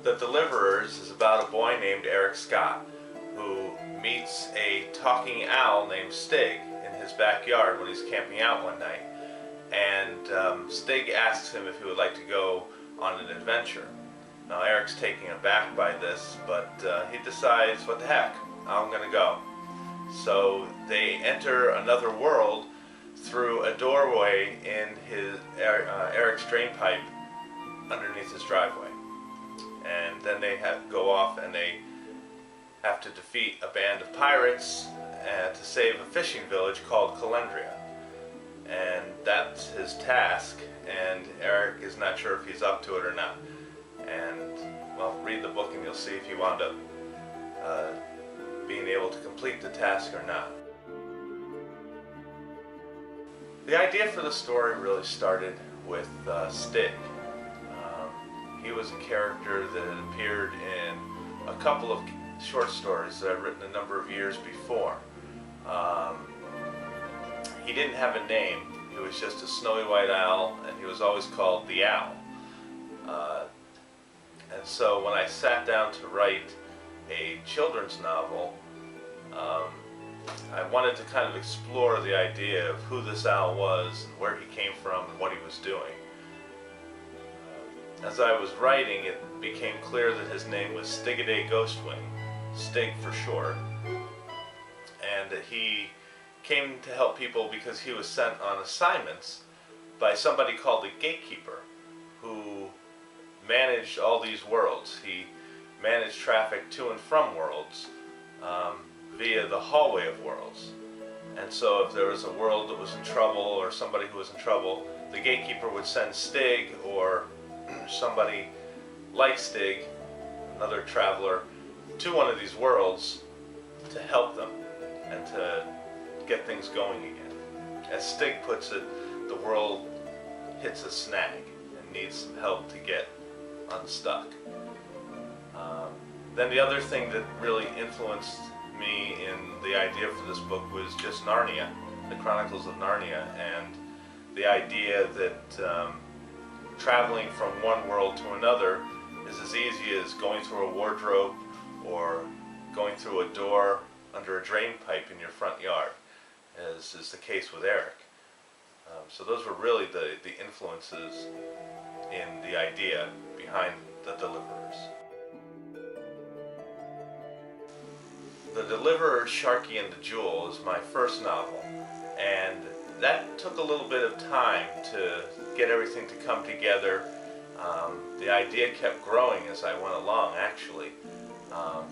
The Deliverers is about a boy named Eric Scott who meets a talking owl named Stig in his backyard when he's camping out one night. And Stig asks him if he would like to go on an adventure. Now Eric's taken aback by this, but he decides, what the heck, I'm going to go. So they enter another world through a doorway in Eric's drain pipe underneath his driveway. And then they go off and they have to defeat a band of pirates to save a fishing village called Calendria. And that's his task, and Eric is not sure if he's up to it or not. And, well, read the book and you'll see if he wound up being able to complete the task or not. The idea for the story really started with Stig. He was a character that had appeared in a couple of short stories that I'd written a number of years before. He didn't have a name. He was just a snowy white owl, and he was always called the Owl. And so when I sat down to write a children's novel, I wanted to kind of explore the idea of who this owl was and where he came from and what he was doing. As I was writing, it became clear that his name was Stigidae Ghostwing, Stig for short, and that he came to help people because he was sent on assignments by somebody called the Gatekeeper, who managed all these worlds. He managed traffic to and from worlds via the hallway of worlds. And so if there was a world that was in trouble or somebody who was in trouble, the Gatekeeper would send Stig or somebody like Stig, another traveler, to one of these worlds to help them and to get things going again. As Stig puts it, the world hits a snag and needs some help to get unstuck. Then the other thing that really influenced me in the idea for this book was just Narnia, the Chronicles of Narnia, and the idea that traveling from one world to another is as easy as going through a wardrobe or going through a door under a drain pipe in your front yard, as is the case with Eric. So those were really the influences in the idea behind The Deliverers. The Deliverers, Sharky and the Jewel is my first novel, and that took a little bit of time to get everything to come together. The idea kept growing as I went along, actually.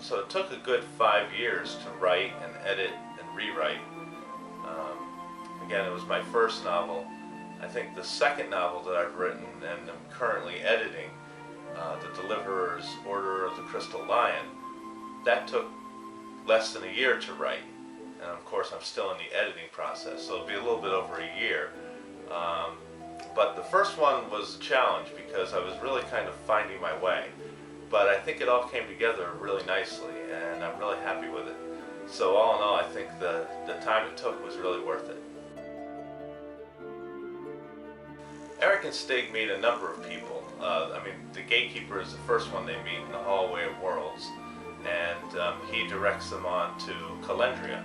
So it took a good 5 years to write and edit and rewrite. Again, it was my first novel. I think the second novel that I've written and am currently editing, The Deliverers, Order of the Crystal Lion, that took less than a year to write. And of course I'm still in the editing process, so it'll be a little bit over a year. But the first one was a challenge because I was really kind of finding my way. But I think it all came together really nicely, and I'm really happy with it. So all in all, I think the time it took was really worth it. Eric and Stig meet a number of people. The Gatekeeper is the first one they meet in the Hallway of Worlds, and he directs them on to Calendria,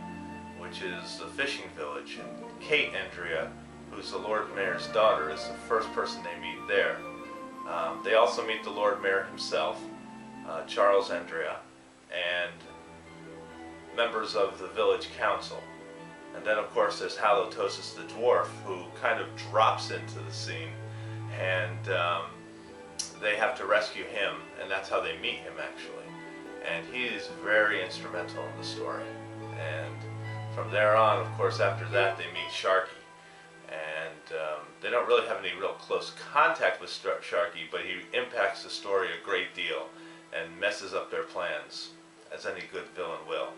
which is the fishing village, and Kate Endria, who's the Lord Mayor's daughter, is the first person they meet there. They also meet the Lord Mayor himself, Charles Endria, and members of the village council. And then of course there's Halitosis the dwarf, who kind of drops into the scene, and they have to rescue him, and that's how they meet him actually. And he is very instrumental in the story. And from there on, of course, after that they meet Sharky. And they don't really have any real close contact with Sharky, but he impacts the story a great deal and messes up their plans, as any good villain will.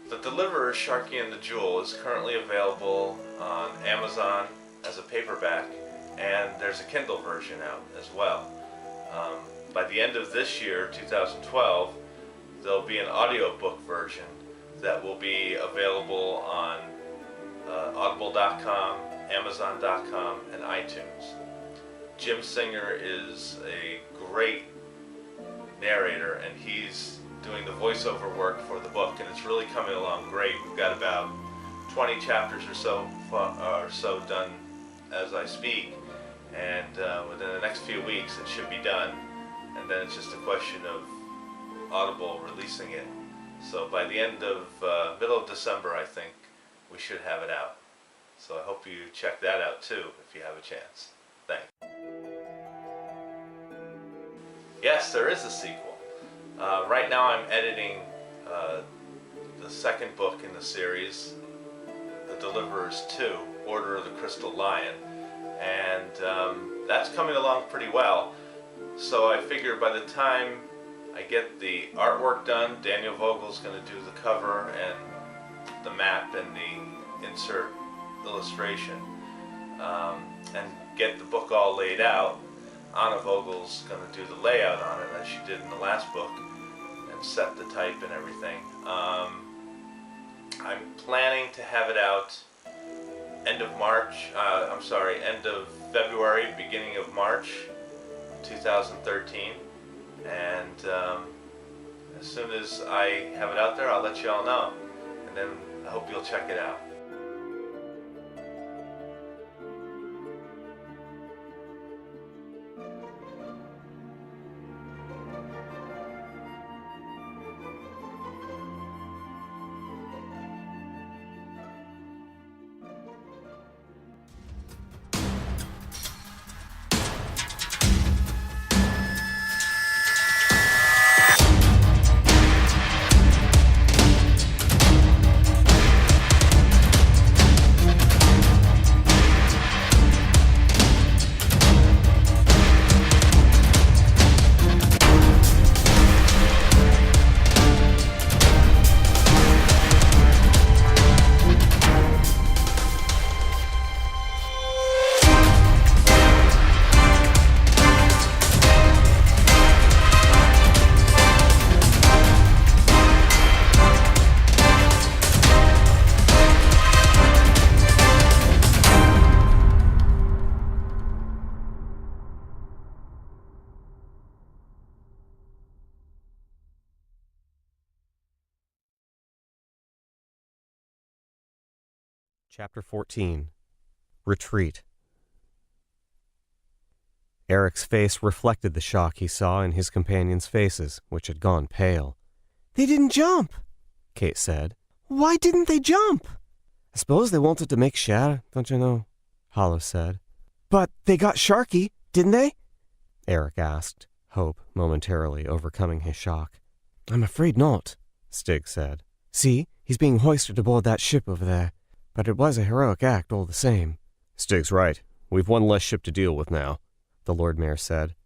The Deliverers, Sharky and the Jewel is currently available on Amazon as a paperback, and there's a Kindle version out as well. By the end of this year, 2012, there'll be an audiobook version that will be available on Audible.com, Amazon.com, and iTunes. Jim Singer is a great narrator, and he's doing the voiceover work for the book, and it's really coming along great. We've got about 20 chapters or so done as I speak, and within the next few weeks it should be done, and then it's just a question of Audible releasing it. So by the end of middle of December, I think we should have it out. So I hope you check that out too if you have a chance. Thanks. Yes, there is a sequel. Right now I'm editing the second book in the series, The Deliverers 2, Order of the Crystal Lion, and that's coming along pretty well. So I figure by the time I get the artwork done, Daniel Vogel's going to do the cover and the map and the insert illustration, and get the book all laid out. Anna Vogel's going to do the layout on it as she did in the last book and set the type and everything. I'm planning to have it out end of February, beginning of March 2013, and as soon as I have it out there, I'll let you all know, and then I hope you'll check it out. Chapter 14. Retreat. Eric's face reflected the shock he saw in his companions' faces, which had gone pale. "They didn't jump," Kate said. "Why didn't they jump?" "I suppose they wanted to make sure, don't you know," Hollow said. "But they got Sharky, didn't they?" Eric asked, hope momentarily overcoming his shock. "I'm afraid not," Stig said. "See, he's being hoisted aboard that ship over there. But it was a heroic act all the same." "Stig's right. We've one less ship to deal with now," the Lord Mayor said.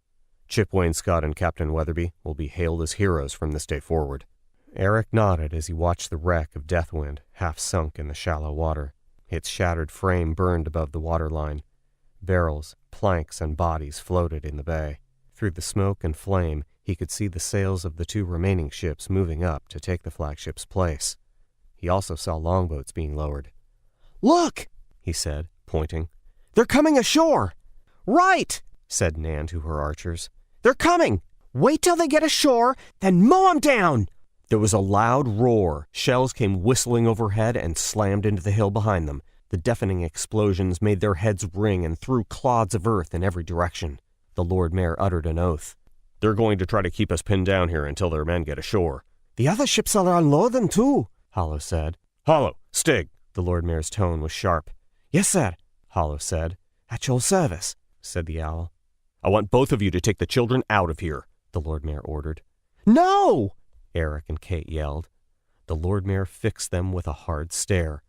"Chip Wainscott and Captain Weatherby will be hailed as heroes from this day forward." Eric nodded as he watched the wreck of Deathwind half sunk in the shallow water. Its shattered frame burned above the waterline. Barrels, planks, and bodies floated in the bay. Through the smoke and flame, he could see the sails of the two remaining ships moving up to take the flagship's place. He also saw longboats being lowered. "Look!" he said, pointing. "They're coming ashore!" "Right!" said Nan to her archers. "They're coming! Wait till they get ashore, then mow 'em down!" There was a loud roar. Shells came whistling overhead and slammed into the hill behind them. The deafening explosions made their heads ring and threw clods of earth in every direction. The Lord Mayor uttered an oath. "They're going to try to keep us pinned down here until their men get ashore." "The other ships are unloading too," Hollow said. "Hollow! Stig!" The Lord Mayor's tone was sharp. "Yes, sir," Hollow said. "At your service," said the owl. "I want both of you to take the children out of here," the Lord Mayor ordered. "No!" Eric and Kate yelled. The Lord Mayor fixed them with a hard stare.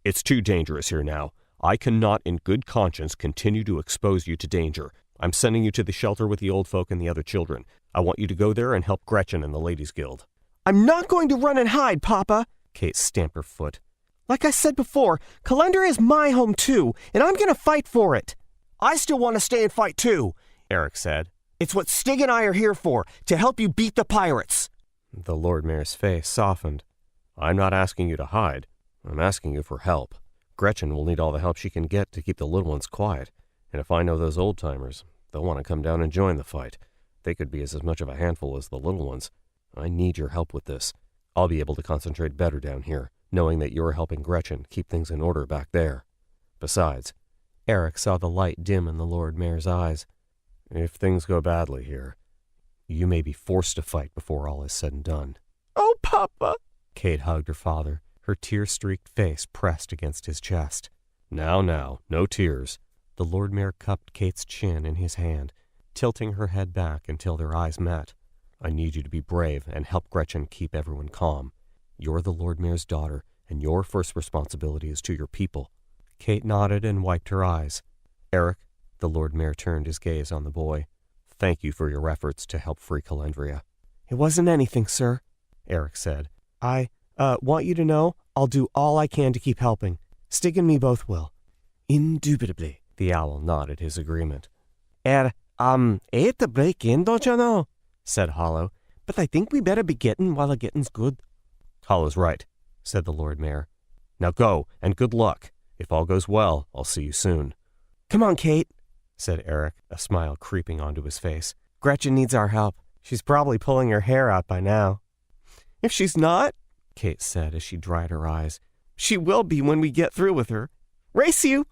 "It's too dangerous here now. I cannot in good conscience continue to expose you to danger. I'm sending you to the shelter with the old folk and the other children. I want you to go there and help Gretchen and the Ladies' Guild." "I'm not going to run and hide, Papa!" Kate stamped her foot. "Like I said before, Calendria is my home too, and I'm going to fight for it." "I still want to stay and fight too," Eric said. "It's what Stig and I are here for, to help you beat the pirates." The Lord Mayor's face softened. "I'm not asking you to hide. I'm asking you for help. Gretchen will need all the help she can get to keep the little ones quiet, and if I know those old-timers, They'll want to come down and join the fight. They could be as much of a handful as the little ones. I need your help with this. I'll be able to concentrate better down here, knowing that you're helping Gretchen keep things in order back there. Besides, Eric saw the light dim in the Lord Mayor's eyes. If things go badly here, you may be forced to fight before all is said and done. Oh, Papa! Kate hugged her father, her tear-streaked face pressed against his chest. Now, no tears. The Lord Mayor cupped Kate's chin in his hand, tilting her head back until their eyes met. I need you to be brave and help Gretchen keep everyone calm. You're the Lord Mayor's daughter, and your first responsibility is to your people. Kate nodded and wiped her eyes. Eric, the Lord Mayor turned his gaze on the boy. Thank you for your efforts to help free Calendria. It wasn't anything, sir, Eric said. I want you to know I'll do all I can to keep helping. Stig and me both will. Indubitably. The owl nodded his agreement. I hate to break in, don't you know? Said Hollow, but I think we better be getting while the getting's good. Hollow's right, said the Lord Mayor. Now go, and good luck. If all goes well, I'll see you soon. Come on, Kate, said Eric, a smile creeping onto his face. Gretchen needs our help. She's probably pulling her hair out by now. If she's not, Kate said as she dried her eyes, she will be when we get through with her. Race you!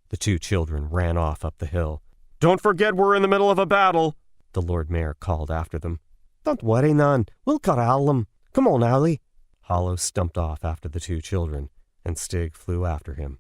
The two children ran off up the hill. Don't forget we're in the middle of a battle, the Lord Mayor called after them. Don't worry, Nan. We'll corral them. Come on, Owlie. Hollow stumped off after the two children, and Stig flew after him.